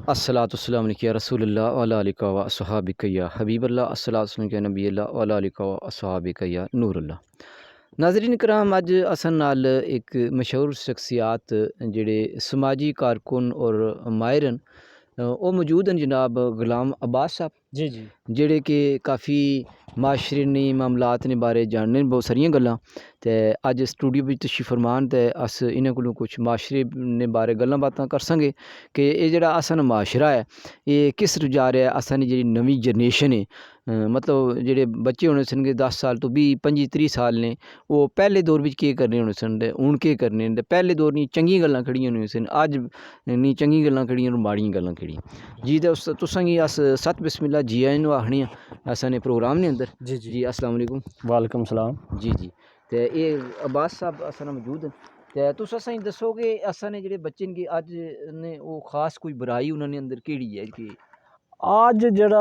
अस्सलातुस्सलाम अलैका रसूलुल्लाह व अला आलिका व अस्हाबिका या हबीबल्लाह अस्सलातुस्सलाम अलैका नबील्लाह व अला आलिका व अस्हाबिका या नूरुल्लाह। नाज़रीन कराम, अज असन नाल एक मशहूर शख्सियात जेड़े समाजी कारकुन और माहिर न वो मौजूद हैं जनाब गुलाम अब्बास साहब जी जी जेड़े कि काफ़ी माशरनी मामलात ने बारे जानने बहुत सारियां गल्लां ते अज स्टूडियो विच तशरीफ फरमान ते अस इन्हां कोलों कुछ माशरे ने बारे गल्लां बातां करसांगे कि ये जेड़ा असन माशरा है ये किस तरफ जा रहा है। असन जेड़ी नवीं जनरेशन है मतलब जेड़े बच्चे होने सन 10 साल तो 20-25-30 साल ने वो पहले दौर विच केह् करने होने सन ते हुण केह् करने ते पहले दौर नी चंगी गल्लां खड़ियां होनियां सन, अज नी चंगी गल्लां खड़ियां और माड़ियां गल्लां खड़ियां जी। ते तुसां गी अस सत बिस्मिल्लाह जी आए नु आखने आं असां प्रोग्राम ने अंदर जी जी। अस्सलाम वालेकुम। वालेकुम सलाम। जी जी। ते एह् अब्बास साहब असां मौजूद न ते तुस असें गी दस्सो कि असां ने जेह्ड़े बच्चे न कि अज्ज ने ओह् खास कोई बुराई उन्हां दे अंदर केह्ड़ी है कि अज जेड़ा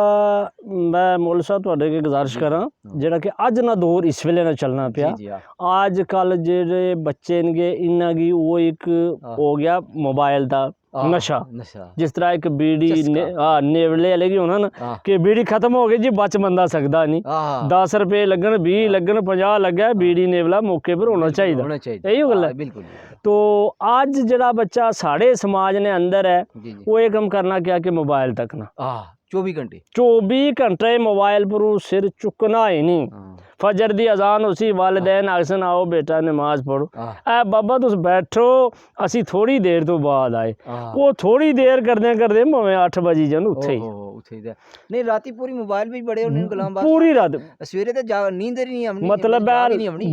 मैं मुल साहब तुहाडे अगे गुजारिश करां जेड़ा कि अज ना दौर इस वेले ना चलना पिया। जी हाँ अज कल जेड़े बच्चे न गे इन्हां गी वो एक हो गया मोबाइल दा नशा। नशा जिस तरह एक बीड़ी चस्का। नेवले लगी होना ना कि बीड़ी खत्म हो गई जी, बच बंदा सकदा नहीं। 10 रुपए लगन 20 लगन 50 लगे बीड़ी नेवला मौके पर होना चाहिए। यही गल है बिल्कुल। तो अज जेड़ा बच्चा साढ़े समाज ने अंदर है वो एक हम करना क्या कि मोबाइल तकना 24 घंटे मोबाइल पर सिर चुकना ही नहीं। फजर दी अजान उसी वालिदैन आखसन आओ बेटा नमाज पढ़ो, ऐ बाबा तुस बैठो असी थोड़ी देर तो बाद आए। वो थोड़ी देर करदे करदे भावें 8 बजी जान उत्थे ही नहीं राती पूरी मोबाइल भी बड़े होने गुलाम बास पूरी रात सवेरे ते नींद नहीं आनी। मतलब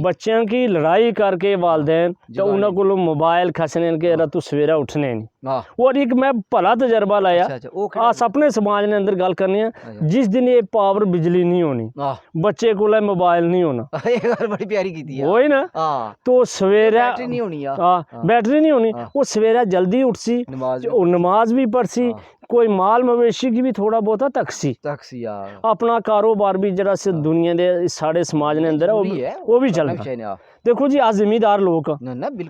बच्चों की लड़ाई करके वालिदैन तो उन्हां कोलों मोबाइल खसने के तू सवेरे उठने नहीं। और एक मैं भला तजर्बा लाया अस अपने समाज ने अंदर गल करने हैं। जिस दिन ये पावर बिजली नहीं होनी बच्चे को मोबाइल नहीं होना बड़ी प्यारी की है वही ना। तो सवेरे बैटरी नहीं होनी बैटरी नहीं होनी वो सवेरे जल्दी उठसी नमाज भी पढ़सी कोई माल मवेशी की भी थोड़ा बहुता तकसी अपना कारोबार भी जरा से दुनिया दे साढ़े समाज ने अंदर है वो भी चलता। देखो जी आज जिमीदार लोग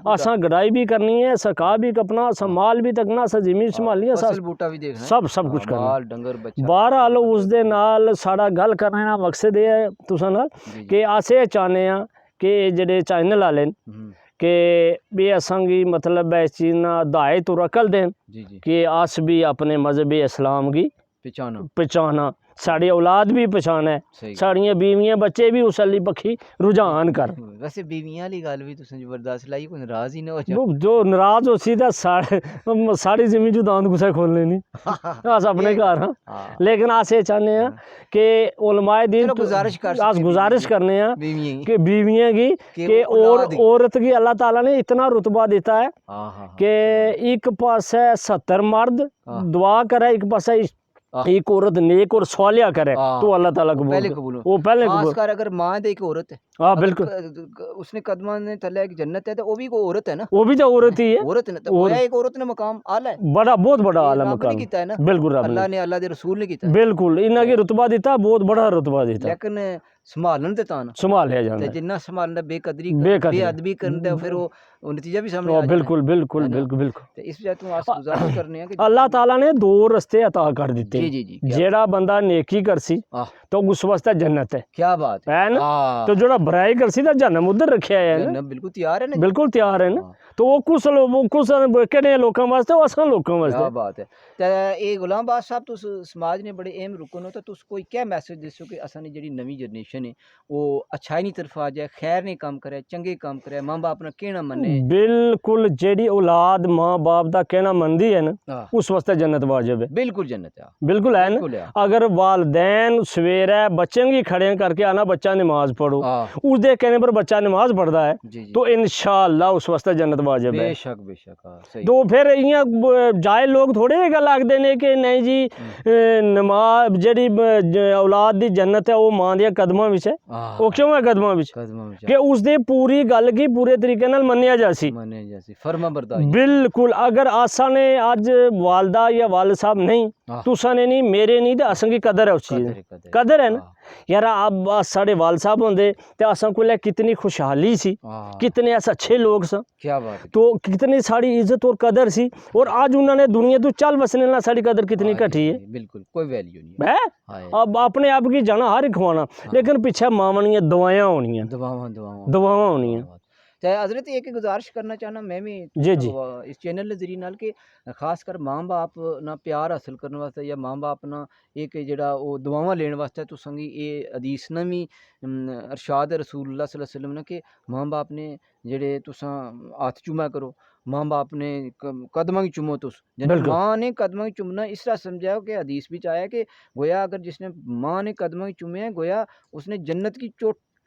असा गड़ाई भी करनी है सका भी कपना असा माल भी तकना असा जमीन संभालनी है सब कुछ करना। बहरहाल उस दे नाल साड़ा गल करने का मकसद ये है तुसां नाल कि अस ये चाहने हैं कि जेडे चैनल वाले कि भी असांगी मतलब इस चीज़ ना हिदायत और अकल दें कि अस भी अपने मजहबी इस्लाम की पहचाना साड़ी औलाद भी पहचाने साड़ियां बीवियां बच्चे भी उस अली पक्षी रुझान कर। वैसे बीवियां वाली गल भी तुसें जबरदस्त लाई, कोई नाराज ही ना हो जाए। जो नाराज हो सी साड़ी जमीन जो दांत कुछ खोलने नहीं अस अपने घर हाँ। लेकिन अस ये चाहते हैं कि उलमाए दीन अस गुजारिश करने हैं कि बीवियां की और औरत की अल्लाह ताला ने इतना रुतबा दिता है कि एक पासे 70 मर्द दुआ करे एक पासे एक औरत नेक और स्वालिया करे तो अल्लाह ताला को पहले कबूल अगर मां दे एक औरत है हाँ बिल्कुल उसने कदमां ने थल्ले एक जन्नत है तो वो भी कोई औरत है ना, वो भी तो औरत ही है औरत ने तो एक औरत ने मकाम आला है बड़ा बहुत बड़ा आला मकाम कीता है ना बिल्कुल अल्लाह ने अल्लाह दे रसूल ने कीता बिल्कुल इन्हां की रुतबा दिता बहुत बड़ा रुतबा दिता लेकिन संभालन ते तां संभालिया जांदा जिन्ना संभालना बेकदरी बेअदबी करदा फिर वो नतीजा भी सामने आ जाता है। बिल्कुल बिल्कुल बिल्कुल बिल्कुल ते इस वजह तो अस गुजारिश करने हैं कि अल्लाह ताला ने 2 रस्ते अता कर दिते जेड़ा बंदा नेकी करसी तो उस वास्ते जन्नत है। क्या बात है ना। तो जेड़ा बुराई करसी तो जन्नम उधर रखया है ना बिल्कुल तैयार है ना बिल्कुल तैयार है ना। तो वो कुछ केड़े लोकां वास्ते असां लोकां वास्ते। क्या बात है। ते ए गुलाम बास साहब तुस समाज ने बड़े अहम रुकन हो तो तुस कोई क्या मैसेज दसो कि असां जेड़ी नवीं जनरेशन है वो अच्छाई दी तरफ आ जाए खैर ने काम करे चंगे काम करे मां बाप ना कहना मन्ने। बिल्कुल जेड़ी औलाद मां बाप दा कहना मनदी है ना उस वास्ते जन्नत वाजिब है। बिल्कुल जन्नत है बिल्कुल है ना। अगर वालिदैन सवेरे बच्चों की खड़े करके आना बच्चा नमाज पढ़ो उसके कहने पर बच्चा नमाज पढ़ता है तो इंशाअल्लाह उस वास्ते जन्नत वाजिब है। बेशक तो फिर इयां जाए लोग थोड़े गल आखदे ने कि नहीं जी नमाज जेड़ी औलाद दी जन्नत है वो मां दे कदमां विच है। वो क्यों है कदमां विच कि उसदी पूरी गल की पूरे तरीके नाल मन्निया جیسی فرما برداری बिल्कुल अगर आसा ने अज वालदा या वालिद साहब नहीं तुसा ने नहीं मेरे नहीं तो असें की कदर है उस चीज़ दी कदर है ना यार अब साढ़े वाल साहब होंदे ते असां कोल कितनी खुशहाली सी कितने अस अच्छे लोग सन क्या बात तो कितनी साड़ी इज्जत और कदर सी और आज उन्होंने दुनिया तो चल बसने ना साड़ी कदर कितनी घटी है बिल्कुल कोई वैल्यू नहीं है अब अपने आप की जाना हर एक खवाना लेकिन पीछे मावनियां दवायां होनियां दवावां होनियां तो हजरत एक गुजारिश करना चाहना मैं भी जी जी इस चैनल दे जरिए नाल के खास कर माँ बाप ना प्यार हासिल करने वास्ते या माँ बाप ना एक जेड़ा वो दुआवां लेने वास्ते तुसां गी ये हदीस ना भी इरशाद रसूलुल्लाह सल्लल्लाहु अलैहि वसल्लम ने कि माँ बाप ने जेड़े तुसां हत्थ चूमा करो माँ बाप ने कदमां गी चूमो तुस माँ ने कदमां गी चूमना इस तरह समझाओ कि हदीस भी आया कि गोया अगर जिसने माँ ने कदमां गी चूमे गोया उसने जन्नत की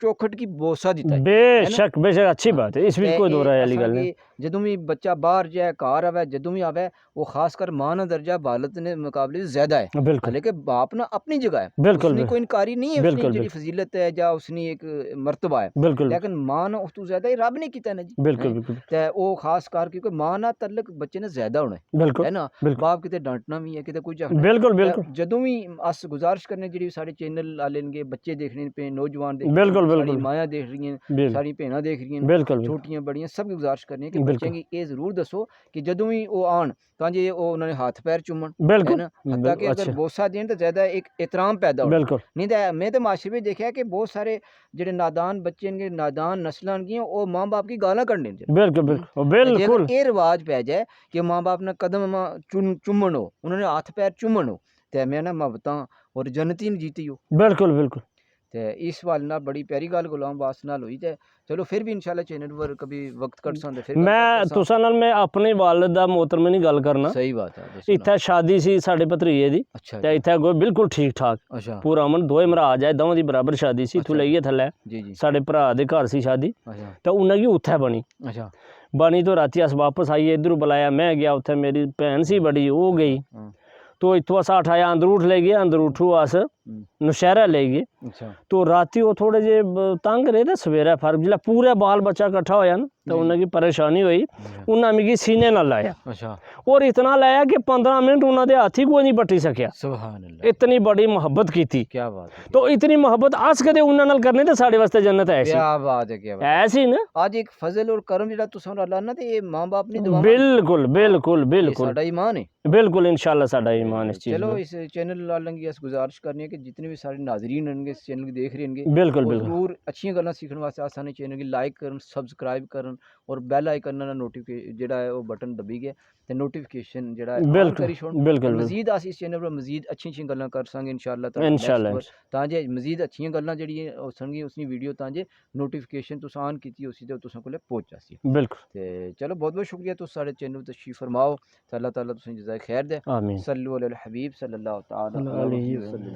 चौखट की बोसा दिता है बेशक बेशक अच्छी बात है इस कोई दो राय वाली गल नहीं जदों भी बच्चा बाहर जाए घर आवे जदों भी आवे वो खासकर मां ना दर्जा बालत ने मुकाबले ज्यादा है लेकिन बाप ना अपनी जगह है बिल्कुल उसने कोई इनकारी नहीं है उसकी जेडी फजीलत है या उसने एक मर्तबा है लेकिन मां ना उस तो ज्यादा ही रब ने कीता ना जी बिल्कुल ते वो खास कर क्योंकि मां ना तल्लक बच्चे ने ज्यादा होना है ना बाप किते डांटना भी है किते कुछ बिल्कुल बिल्कुल जदों भी अस गुजारिश करने जेडी साडे चैनल वाले ने बच्चे देखने पे नौजवान देख बिल्कुल माया देख रही हैं साड़ी भेना देख रही हैं छोटियां बड़ियां सब गुजारिश करनी कि बच्चों की ये जरूर दसो कि जदों भी वो आन तां जे वो उन्होंने हाथ पैर चुमन है ना हत्ता कि अगर बोसा देन तो ज्यादा एक एहतराम पैदा हो नहीं तो मैं तो माशरे में देखा कि बहुत सारे जेडे नादान बच्चे ने नादान नस्लां गियां वो माँ बाप की गालां कड्ढने बिल्कुल ये रिवाज पै जाए कि माँ बाप ने कदम चुमन हो उन्होंने हाथ पैर चुमन हो तो मैं ना मोहब्बतां और जन्नती ने जीती हो बिल्कुल ते इस वाल ना बड़ी प्यारी गल गुलाम बास नाल हुई ते चलो फिर भी इंशाल्लाह चैनल पर कभी वक्त कट सकदे फिर मैं तुसां नाल मैं अपने वालिद दा मोहतरम नहीं गल करना सही बात है इत्थे शादी सी साडे भतरीए दी ते इत्थे कोई बिल्कुल ठीक ठाक पूरा अमन दोए मराज है दोवां दी बराबर शादी सी इत्थों लेइयै थल्लै साडे भरा दे घर सी शादी ते उन्हां गी उत्थे बनी तो राती अस वापस आइए इधरों बुलाया मैं गया उत्थे मेरी भैन सी बड़ी वो गई तो इत्थों अस उठाया अंदरूठ ले गए अंदरूठों अस नौशहरा ले गए तो राती वो थोड़े जे तंग रहे थे सवेरे फर्क जिसलै पूरे बाल बच्चा कट्ठा होया ना तो उन्हें परेशानी हुई उन्हें मिगी सीने नाल लाया और इतना लाया कि 15 मिनट उन्होंने हाथ ही कोई नहीं बट्टी सकिया इतनी बड़ी मोहब्बत की थी क्या बात है तो इतनी मोहब्बत अस कदे उन्हां नाल करने ते साडे वास्ते जन्नत है क्या बात है क्या बात ऐसी ना आज एक फजल और करम जेड़ा तुसां अल्लाह ना ते ये मां-बाप ने दुआ बिल्कुल बिल्कुल बिल्कुल साडा ईमान है बिल्कुल इंशाल्लाह साडा ईमान इस चीज चलो इस चैनल वालों की अस गुजारिश करनी है कि जितने भी सारे नाजरीन होंगे इस चैनल को देख रहे होंगे बिल्कुल जरूर अच्छी गल्लां सीखने वास्ते आसानी चैनल की लाइक करन सब्सक्राइब करन और बेल आइकन ना नोटिफिकेशन जेड़ा है वो बटन दबी गया ते नोटिफिकेशन जेड़ा है ऑन करी छोड़ मजीद अस इस चैनल पर मजीद अच्छी गल्लां कर संगे इंशाल्लाह तां जे मजीद अच्छी गल्लां जेड़ी होसनगी उसनी वीडियो तां जे नोटिफिकेशन तुस ऑन कीती उसी ते तुसां कोले पहुंच जासी बिल्कुल ते चलो बहुत बहुत शुक्रिया तुस साडे चैनल तशरीफ फरमाओ अल्लाह ताला तुसें जज़ाए खैर दे आमीन सल्लल्लाहु अलैहि हबीब सल्लल्लाहु तआला अलैहि वसल्लम।